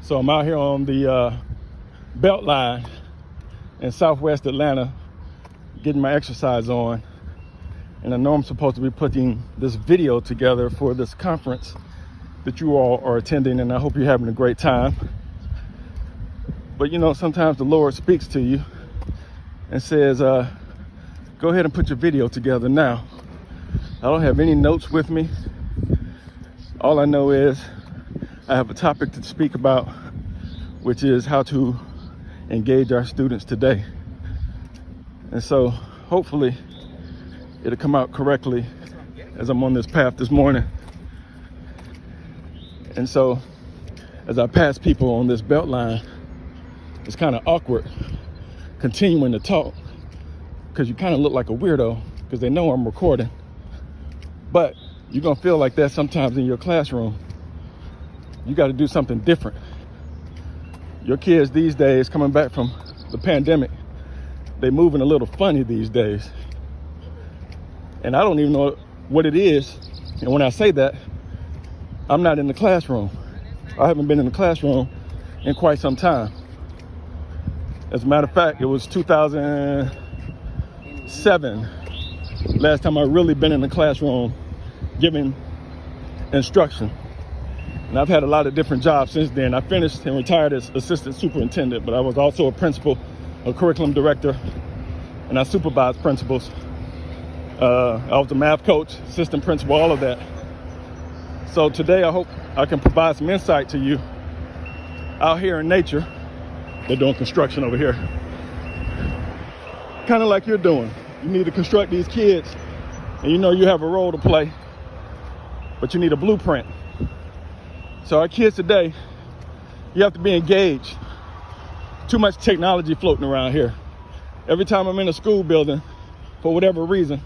So I'm out here on the Beltline in Southwest Atlanta, getting my exercise on. And I know I'm supposed to be putting this video together for this conference that you all are attending, and I hope you're having a great time. But you know, sometimes the Lord speaks to you and says, go ahead and put your video together now. I don't have any notes with me. All I know is I have a topic to speak about, which is how to engage our students today. And so hopefully it'll come out correctly as I'm on this path this morning. And so as I pass people on this Beltline, it's kind of awkward continuing to talk because you kind of look like a weirdo because they know I'm recording. But you're gonna feel like that sometimes in your classroom. You got to do something different. Your kids these days, coming back from the pandemic, they moving a little funny these days. And I don't even know what it is. And when I say that, I'm not in the classroom. I haven't been in the classroom in quite some time. As a matter of fact, it was 2007 last time I really been in the classroom giving instruction. And I've had a lot of different jobs since then. I finished and retired as assistant superintendent, but I was also a principal, a curriculum director, and I supervised principals. I was a math coach, assistant principal, all of that. So today I hope I can provide some insight to you out here in nature. They're doing construction over here. Kind of like you're doing. You need to construct these kids, and you know you have a role to play, but you need a blueprint. So our kids today, you have to be engaged. Too much technology floating around here. Every time I'm in a school building, for whatever reason,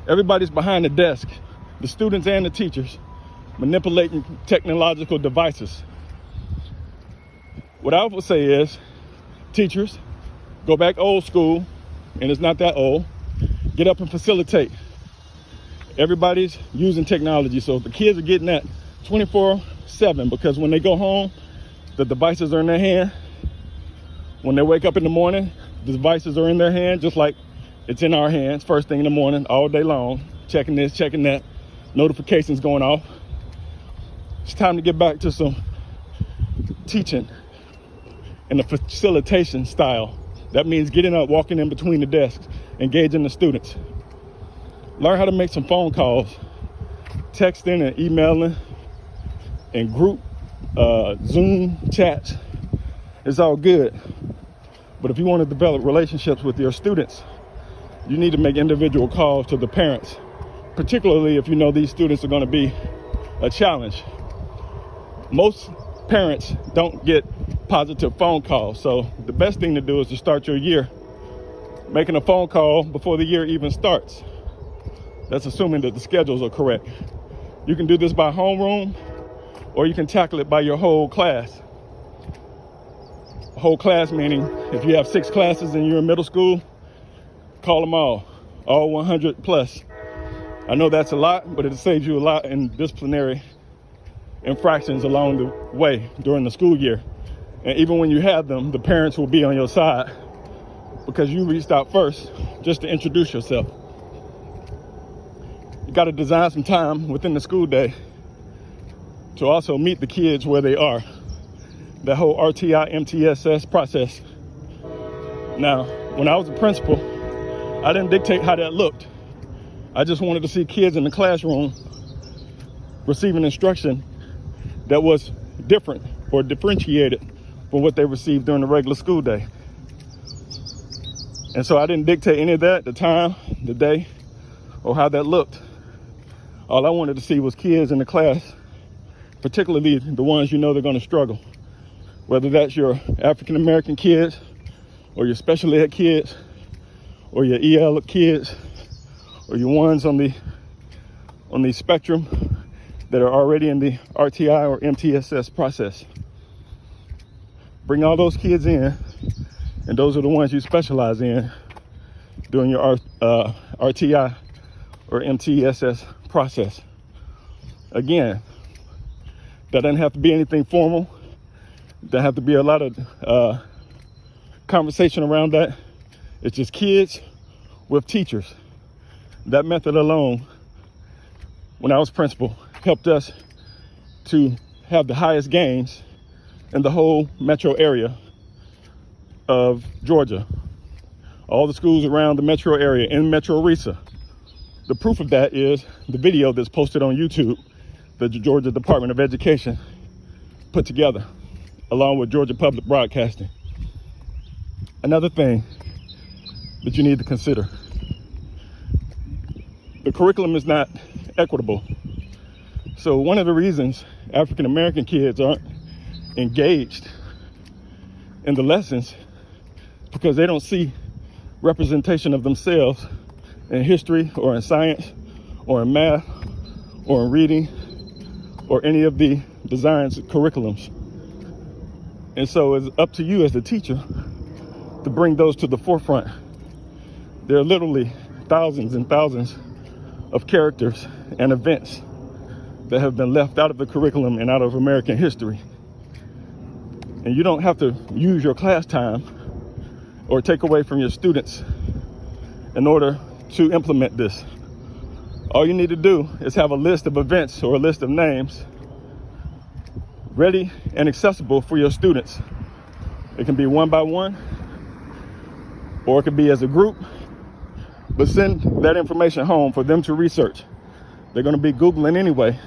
everybody's behind the desk, the students and the teachers, manipulating technological devices. What I would say is, teachers, go back old school, and it's not that old. Get up and facilitate. Everybody's using technology, so the kids are getting that 24/7, because when they go home, the devices are in their hand. When they wake up in the morning, the devices are in their hand, just like it's in our hands first thing in the morning, all day long, checking this, checking that, notifications going off. It's time to get back to some teaching in the facilitation style. That means getting up, walking in between the desks, engaging the students. Learn how to make some phone calls, texting and emailing, and group Zoom chats. It's all good. But if you want to develop relationships with your students, you need to make individual calls to the parents, particularly if you know these students are going to be a challenge. Most parents don't get positive phone calls, so the best thing to do is to start your year making a phone call before the year even starts. That's assuming that the schedules are correct. You can do this by homeroom, or you can tackle it by your whole class. Whole class meaning if you have 6 classes and you're in middle school, call them all 100 plus. I know that's a lot, but it saves you a lot in disciplinary infractions along the way during the school year. And even when you have them, the parents will be on your side because you reached out first just to introduce yourself. You got to design some time within the school day to also meet the kids where they are. That whole RTI, MTSS process. Now, when I was a principal, I didn't dictate how that looked. I just wanted to see kids in the classroom receiving instruction that was different or differentiated from what they received during the regular school day. And so I didn't dictate any of that, the time, the day, or how that looked. All I wanted to see was kids in the class, particularly the ones you know they're going to struggle. Whether that's your African American kids, or your special ed kids, or your EL kids, or your ones on the spectrum that are already in the RTI or MTSS process. Bring all those kids in, and those are the ones you specialize in during your RTI or MTSS process. Again, that doesn't have to be anything formal. There have to be a lot of conversation around that. It's just kids with teachers. That method alone, when I was principal, helped us to have the highest gains in the whole metro area of Georgia. All the schools around the metro area in Metro RESA. The proof of that is the video that's posted on YouTube that the Georgia Department of Education put together, along with Georgia Public Broadcasting. Another thing that you need to consider, the curriculum is not equitable. So one of the reasons African American kids aren't engaged in the lessons is because they don't see representation of themselves in history or in science or in math or in reading or any of the designed curriculums. And so it's up to you as the teacher to bring those to the forefront. There are literally thousands and thousands of characters and events that have been left out of the curriculum and out of American history. And you don't have to use your class time or take away from your students in order to implement this. All you need to do is have a list of events or a list of names ready and accessible for your students. It can be one by one, or it could be as a group, but send that information home for them to research. They're going to be Googling anyway.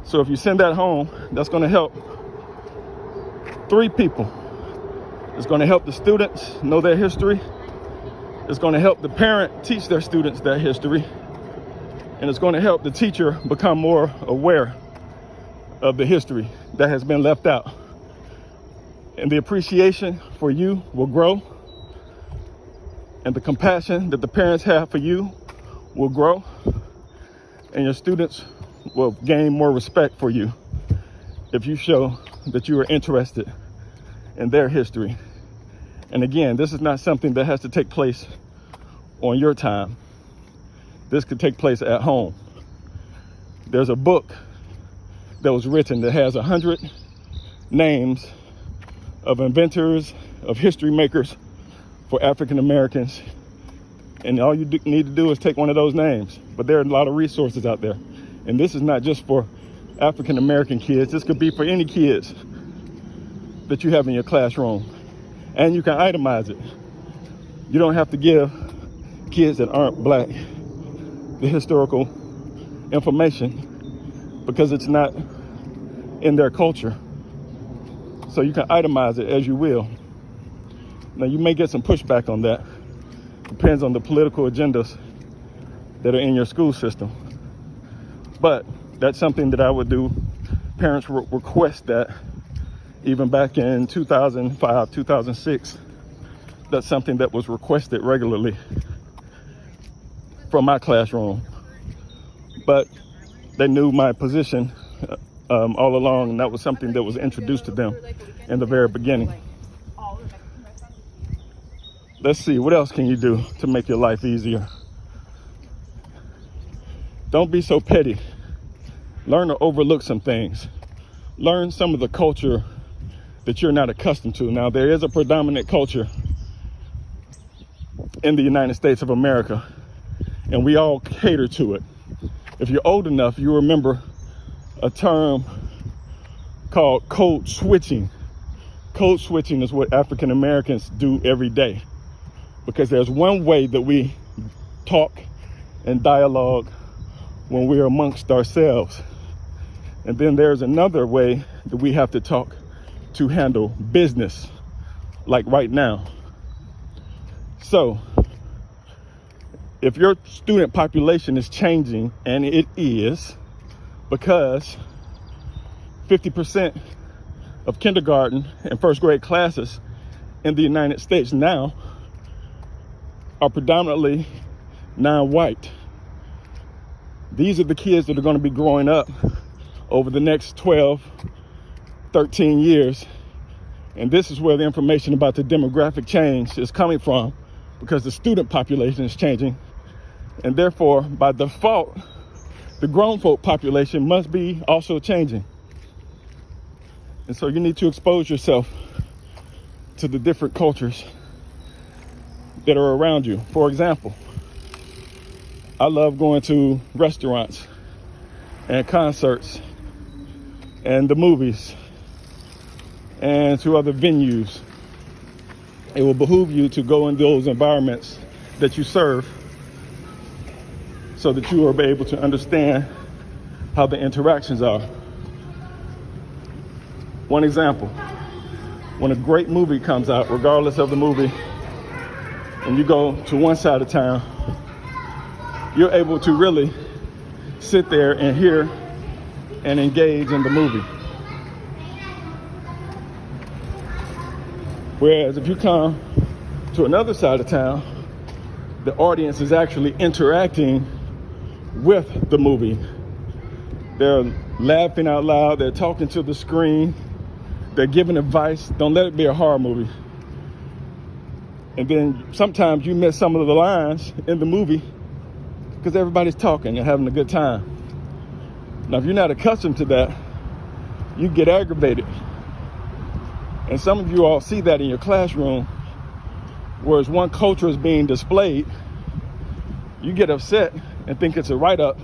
So if you send that home, that's going to help 3 people. It's going to help the students know their history. It's going to help the parent teach their students their history. And it's going to help the teacher become more aware of the history that has been left out. And the appreciation for you will grow. And the compassion that the parents have for you will grow. And your students will gain more respect for you if you show that you are interested in their history. And again, this is not something that has to take place on your time. This could take place at home. There's a book that was written that has 100 names of inventors, of history makers for African Americans. And all you need to do is take one of those names. But there are a lot of resources out there. And this is not just for African American kids. This could be for any kids that you have in your classroom. And you can itemize it. You don't have to give kids that aren't black the historical information because it's not in their culture. So you can itemize it as you will. Now you may get some pushback on that. Depends on the political agendas that are in your school system. But that's something that I would do. Parents request that even back in 2005, 2006. That's something that was requested regularly from my classroom. But they knew my position all along, and that was something that was introduced to them in the very beginning. Let's see, what else can you do to make your life easier? Don't be so petty. Learn to overlook some things. Learn some of the culture that you're not accustomed to. Now, there is a predominant culture in the United States of America, and we all cater to it. If you're old enough, you remember a term called code switching. Code switching is what African Americans do every day, because there's one way that we talk and dialogue when we're amongst ourselves. And then there's another way that we have to talk to handle business, like right now. So if your student population is changing, and it is, because 50% of kindergarten and first grade classes in the United States now are predominantly non-white. These are the kids that are going to be growing up over the next 12, 13 years. And this is where the information about the demographic change is coming from, because the student population is changing. And therefore, by default, the grown folk population must be also changing. And so you need to expose yourself to the different cultures that are around you. For example, I love going to restaurants and concerts and the movies and to other venues. It will behoove you to go in those environments that you serve so that you are able to understand how the interactions are. One example, when a great movie comes out, regardless of the movie, and you go to one side of town, you're able to really sit there and hear and engage in the movie. Whereas if you come to another side of town, the audience is actually interacting with the movie. They're laughing out loud, they're talking to the screen, they're giving advice. Don't let it be a horror movie. And then sometimes you miss some of the lines in the movie because everybody's talking and having a good time. Now, if you're not accustomed to that, you get aggravated. And some of you all see that in your classroom, whereas one culture is being displayed, you get upset and think it's a write-up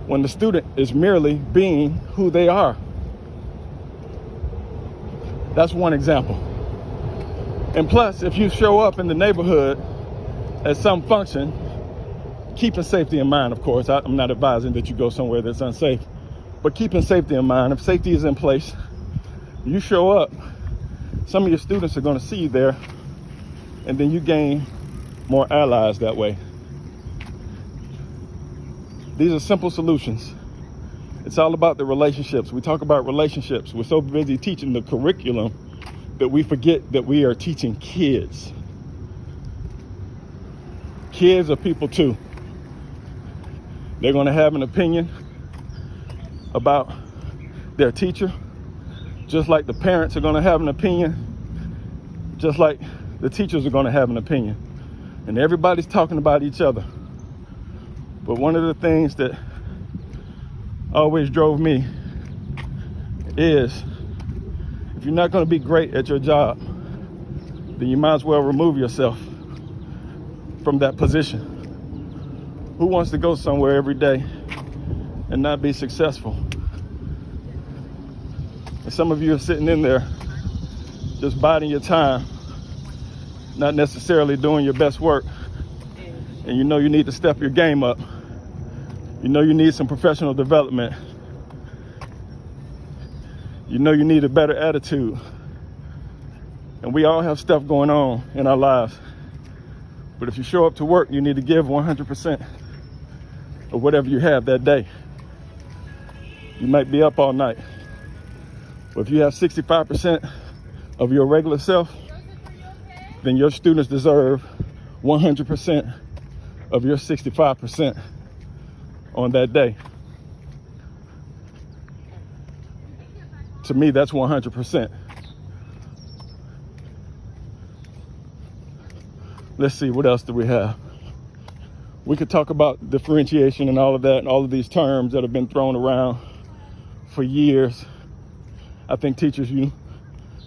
when the student is merely being who they are. That's one example. And plus, if you show up in the neighborhood at some function, keeping safety in mind, of course, I'm not advising that you go somewhere that's unsafe, but keeping safety in mind, if safety is in place, you show up, some of your students are going to see you there, and then you gain more allies that way. These are simple solutions. It's all about the relationships. We talk about relationships. We're so busy teaching the curriculum that we forget that we are teaching kids. Kids are people too. They're going to have an opinion about their teacher, just like the parents are going to have an opinion, just like the teachers are going to have an opinion. And everybody's talking about each other. But one of the things that always drove me is, if you're not going to be great at your job, then you might as well remove yourself from that position. Who wants to go somewhere every day and not be successful? And some of you are sitting in there just biding your time, not necessarily doing your best work. And you know you need to step your game up. You know you need some professional development. You know you need a better attitude. And we all have stuff going on in our lives. But if you show up to work, you need to give 100% of whatever you have that day. You might be up all night. But if you have 65% of your regular self, then your students deserve 100% of your 65% on that day. To me, that's 100%. Let's see, what else do we have? We could talk about differentiation and all of that, and all of these terms that have been thrown around for years. I think teachers, you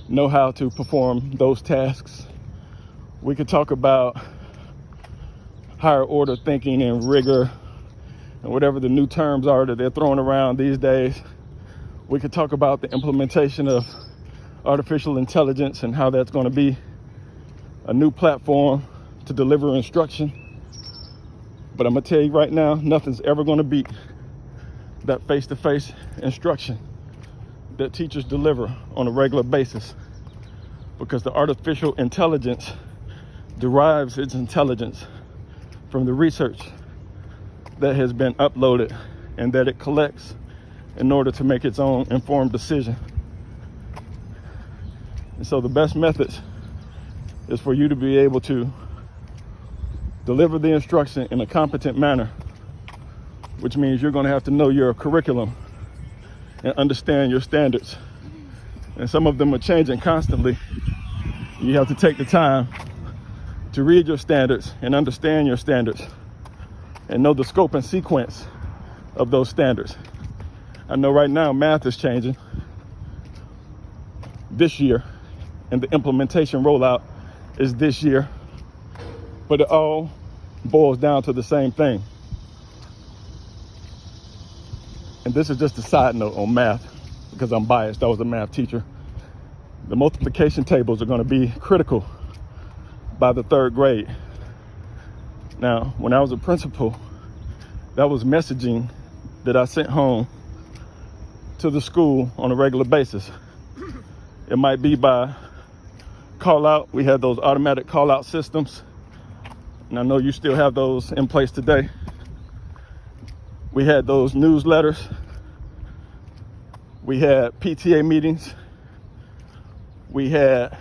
know how to perform those tasks. We could talk about higher order thinking and rigor and whatever the new terms are that they're throwing around these days. We could talk about the implementation of artificial intelligence and how that's going to be a new platform to deliver instruction. But I'm going to tell you right now, nothing's ever going to beat that face-to-face instruction that teachers deliver on a regular basis, because the artificial intelligence derives its intelligence from the research that has been uploaded and that it collects in order to make its own informed decision. And so the best method is for you to be able to deliver the instruction in a competent manner, which means you're going to have to know your curriculum and understand your standards. And some of them are changing constantly. You have to take the time to read your standards and understand your standards and know the scope and sequence of those standards. I know right now math is changing, this year, and the implementation rollout is this year. But it all boils down to the same thing. And this is just a side note on math, because I'm biased. I was a math teacher. The multiplication tables are going to be critical by the 3rd grade. Now, when I was a principal, that was messaging that I sent home to the school on a regular basis. It might be by call out. We had those automatic call out systems, and I know you still have those in place today. We had those newsletters. We had PTA meetings. We had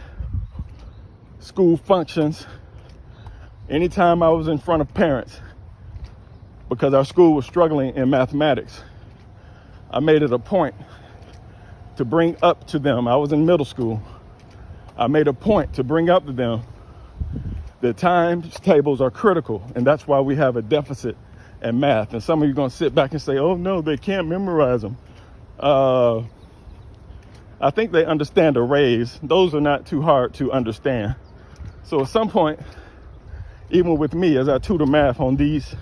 school functions. Anytime I was in front of parents, because our school was struggling in mathematics, I made it a point to bring up to them. I was in middle school. I made a point to bring up to them that times tables are critical, and that's why we have a deficit in math. And some of you are going to sit back and say, oh no, they can't memorize them. I think they understand arrays. Those are not too hard to understand. So at some point, even with me, as I tutor math on these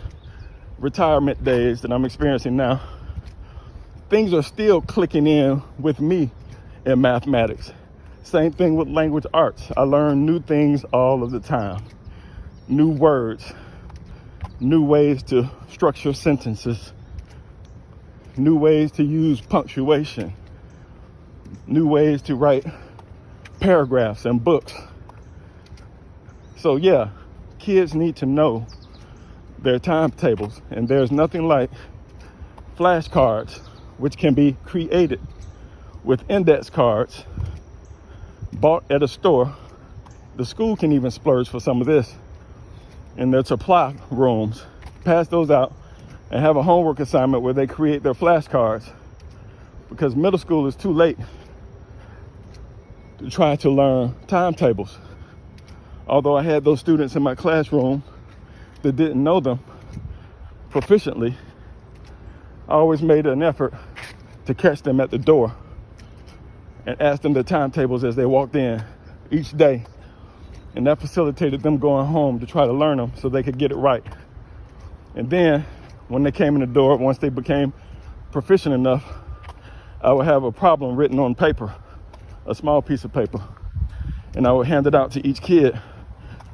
retirement days that I'm experiencing now, things are still clicking in with me in mathematics. Same thing with language arts. I learn new things all of the time. New words, new ways to structure sentences, new ways to use punctuation, new ways to write paragraphs and books. So yeah, kids need to know their timetables, and there's nothing like flashcards, which can be created with index cards bought at a store. The school can even splurge for some of this in their supply rooms. Pass those out and have a homework assignment where they create their flashcards, because middle school is too late to try to learn timetables. Although I had those students in my classroom that didn't know them proficiently, I always made an effort to catch them at the door and ask them their timetables as they walked in each day. And that facilitated them going home to try to learn them so they could get it right. And then when they came in the door, once they became proficient enough, I would have a problem written on paper, a small piece of paper, and I would hand it out to each kid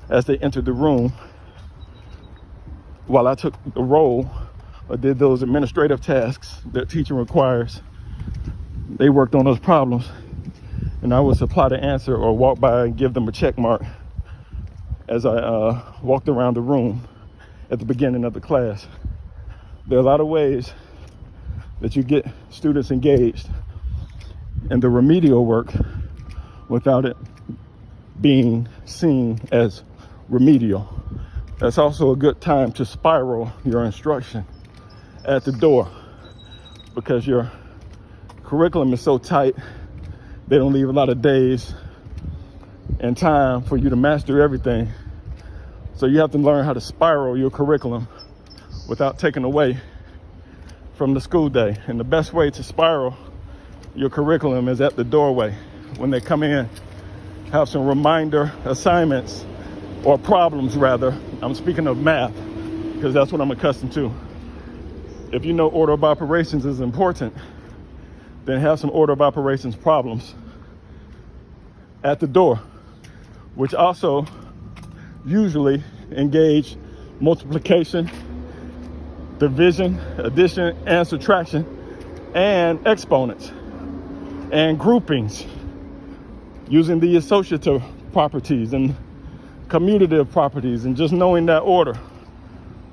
as they entered the room while I took the role or did those administrative tasks that teaching requires. They worked on those problems, and I would supply the answer or walk by and give them a check mark as I walked around the room at the beginning of the class. There are a lot of ways that you get students engaged in the remedial work without it being seen as remedial. That's also a good time to spiral your instruction at the door, because your curriculum is so tight, they don't leave a lot of days and time for you to master everything. So you have to learn how to spiral your curriculum without taking away from the school day. And the best way to spiral your curriculum is at the doorway. When they come in, have some reminder assignments, or problems rather. I'm speaking of math because that's what I'm accustomed to. If you know order of operations is important, then have some order of operations problems at the door, which also usually engage multiplication, division, addition, and subtraction, and exponents, and groupings, using the associative properties and commutative properties, and just knowing that order,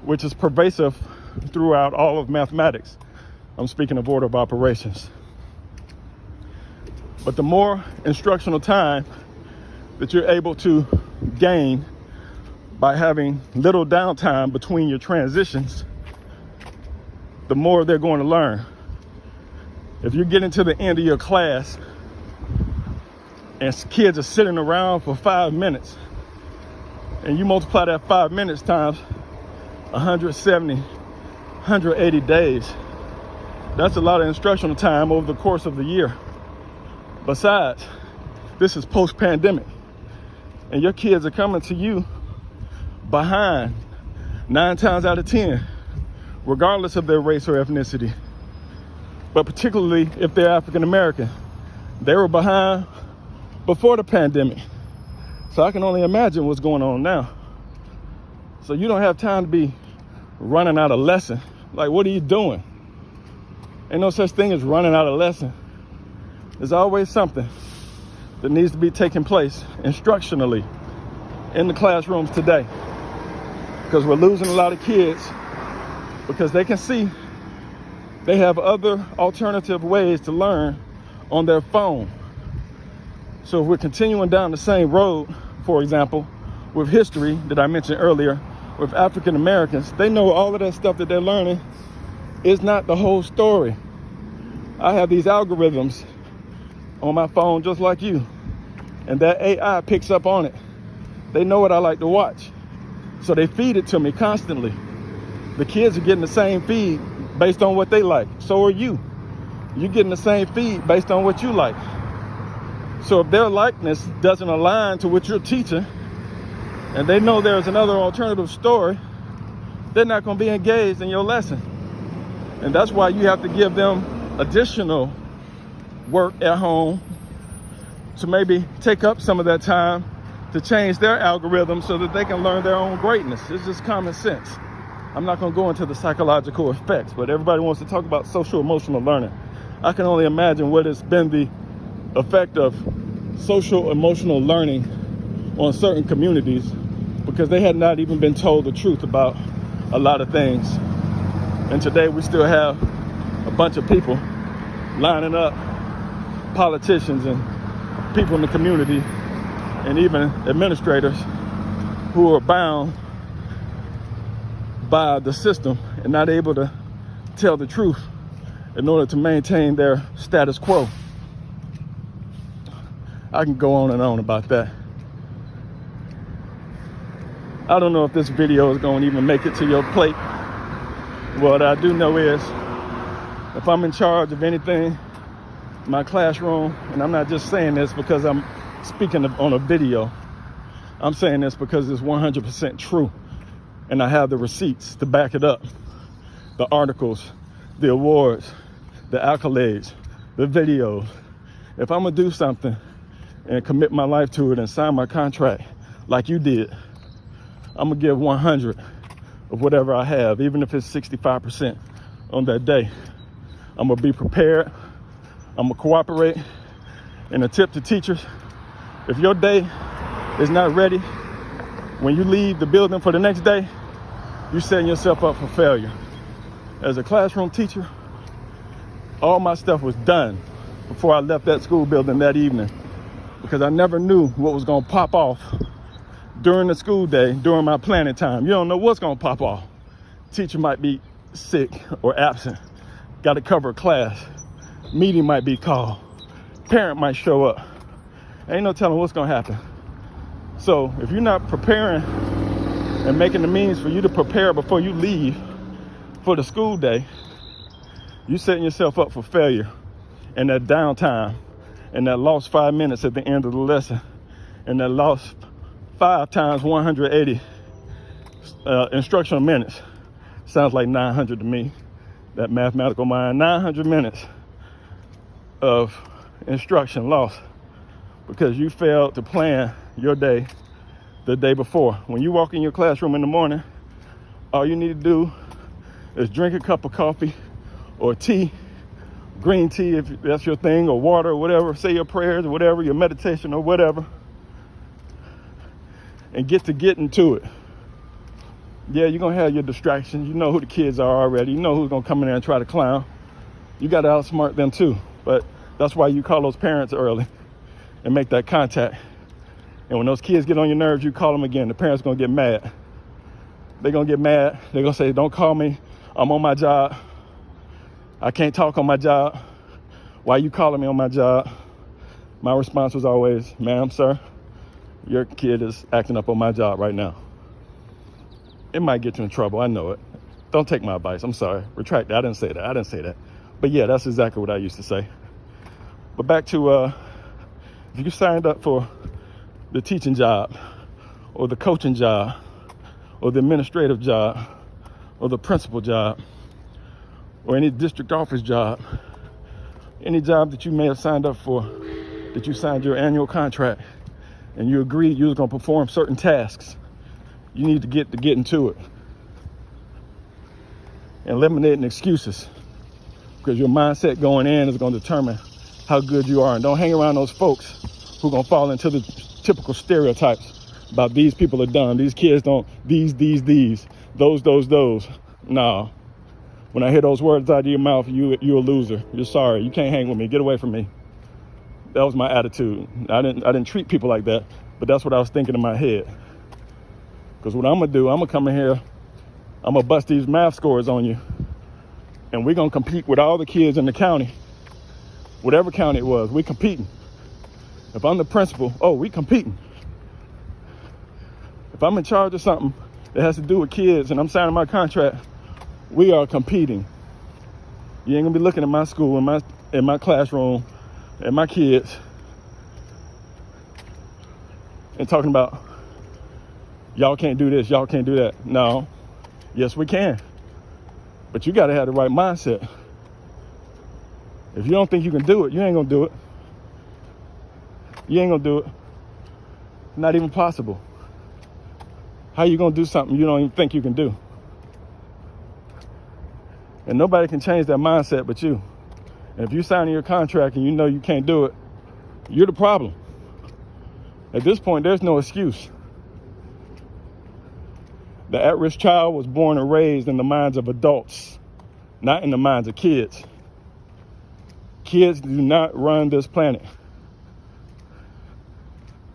which is pervasive throughout all of mathematics. I'm speaking of order of operations. But the more instructional time that you're able to gain by having little downtime between your transitions, the more they're going to learn. If you're getting to the end of your class and kids are sitting around for 5 minutes, and you multiply that 5 minutes times 170, 180 days, that's a lot of instructional time over the course of the year. Besides, This is post-pandemic. And your kids are coming to you behind 9 times out of 10, regardless of their race or ethnicity. But particularly if they're African American. They were behind before the pandemic. So I can only imagine what's going on now. So you don't have time to be running out of lesson. Like, what are you doing? Ain't no such thing as running out of lesson. There's always something that needs to be taking place instructionally in the classrooms today. Because we're losing a lot of kids because they can see they have other alternative ways to learn on their phone. So if we're continuing down the same road, for example, with history that I mentioned earlier, with African Americans, they know all of that stuff that they're learning is not the whole story. I have these algorithms on my phone just like you, and that AI picks up on it. They know what I like to watch, so they feed it to me constantly. The kids are getting the same feed based on what they like. So are you. You're getting the same feed based on what you like. So if their likeness doesn't align to what you're teaching, and they know there's another alternative story, they're not going to be engaged in your lesson. And that's why you have to give them additional work at home to maybe take up some of that time to change their algorithm so that they can learn their own greatness. It's just common sense. I'm not going to go into the psychological effects, but everybody wants to talk about social emotional learning. I can only imagine what has been the effect of social emotional learning on certain communities, because they had not even been told the truth about a lot of things. And today we still have a bunch of people lining up, politicians and people in the community and even administrators who are bound by the system and not able to tell the truth in order to maintain their status quo. I can go on and on about that. I don't know if this video is going to even make it to your plate. What I do know is, if I'm in charge of anything, my classroom, and I'm not just saying this because I'm speaking on a video, I'm saying this because it's 100% true. And I have the receipts to back it up. The articles, the awards, the accolades, the videos. If I'm gonna do something and commit my life to it and sign my contract like you did, I'm gonna give 100 of whatever I have, even if it's 65% on that day. I'm gonna be prepared. I'm gonna cooperate and a tip to teachers. If your day is not ready, when you leave the building for the next day, you're setting yourself up for failure. As a classroom teacher, all my stuff was done before I left that school building that evening, because I never knew what was gonna pop off during the school day, during my planning time. You don't know what's gonna pop off. Teacher might be sick or absent, gotta cover a class, meeting might be called, parent might show up. Ain't no telling what's gonna happen. So if you're not preparing and making the means for you to prepare before you leave for the school day, you're setting yourself up for failure. And that downtime, and that lost 5 minutes at the end of the lesson, and that lost 5 times 180 instructional minutes. Sounds like 900 to me, that mathematical mind. 900 minutes of instruction lost because you failed to plan your day the day before. When you walk in your classroom in the morning, all you need to do is drink a cup of coffee or tea, green tea if that's your thing, or water or whatever, say your prayers or whatever, your meditation or whatever, and get into it. Yeah, you're gonna have your distractions. You know who the kids are already. You know who's gonna come in there and try to clown. You gotta outsmart them too. But that's why you call those parents early and make that contact. And when those kids get on your nerves, you call them again. The parents gonna get mad. They're gonna get mad. They're gonna say, don't call me. I'm on my job. I can't talk on my job. Why are you calling me on my job? My response was always, ma'am, sir, your kid is acting up on my job right now. It might get you in trouble, I know it. Don't take my advice, I'm sorry. Retract that, I didn't say that. But yeah, that's exactly what I used to say. But back to If you signed up for the teaching job or the coaching job or the administrative job or the principal job or any district office job, any job that you may have signed up for, that you signed your annual contract and you agreed you was gonna perform certain tasks, you need to get into it. Eliminating excuses, because your mindset going in is gonna determine how good you are. And don't hang around those folks who gonna fall into the typical stereotypes about these people are dumb, these kids don't, those. No. When I hear those words out of your mouth, you're a loser. You're sorry. You can't hang with me. Get away from me. That was my attitude. I didn't treat people like that, but that's what I was thinking in my head. Because what I'm gonna do, I'm gonna come in here, I'm gonna bust these math scores on you, and we're gonna compete with all the kids in the county, whatever county it was. We competing. If I'm the principal, we competing. If I'm in charge of something that has to do with kids and I'm signing my contract, we are competing. You ain't gonna be looking at my school, in my classroom, and my kids, and talking about, y'all can't do this, y'all can't do that. No, yes we can. But you gotta have the right mindset. If you don't think you can do it, you ain't gonna do it. You ain't gonna do it. Not even possible. How you gonna do something you don't even think you can do? And nobody can change that mindset but you. And if you're signing your contract and you know you can't do it, you're the problem. At this point, there's no excuse. The at-risk child was born and raised in the minds of adults, not in the minds of kids. Kids do not run this planet.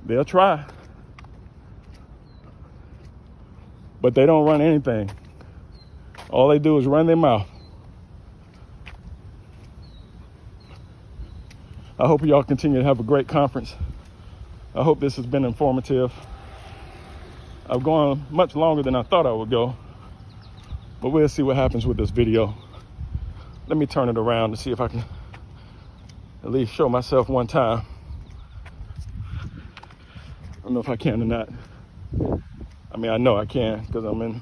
They'll try, but they don't run anything. All they do is run their mouth. I hope y'all continue to have a great conference. I hope this has been informative. I've gone much longer than I thought I would go, but we'll see what happens with this video. Let me turn it around to see if I can at least show myself one time. I don't know if I can or not. I mean, I know I can because I'm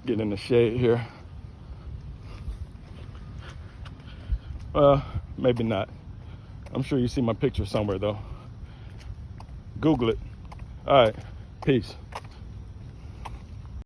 getting in the shade here. Maybe not. I'm sure you see my picture somewhere though. Google it. All right, peace.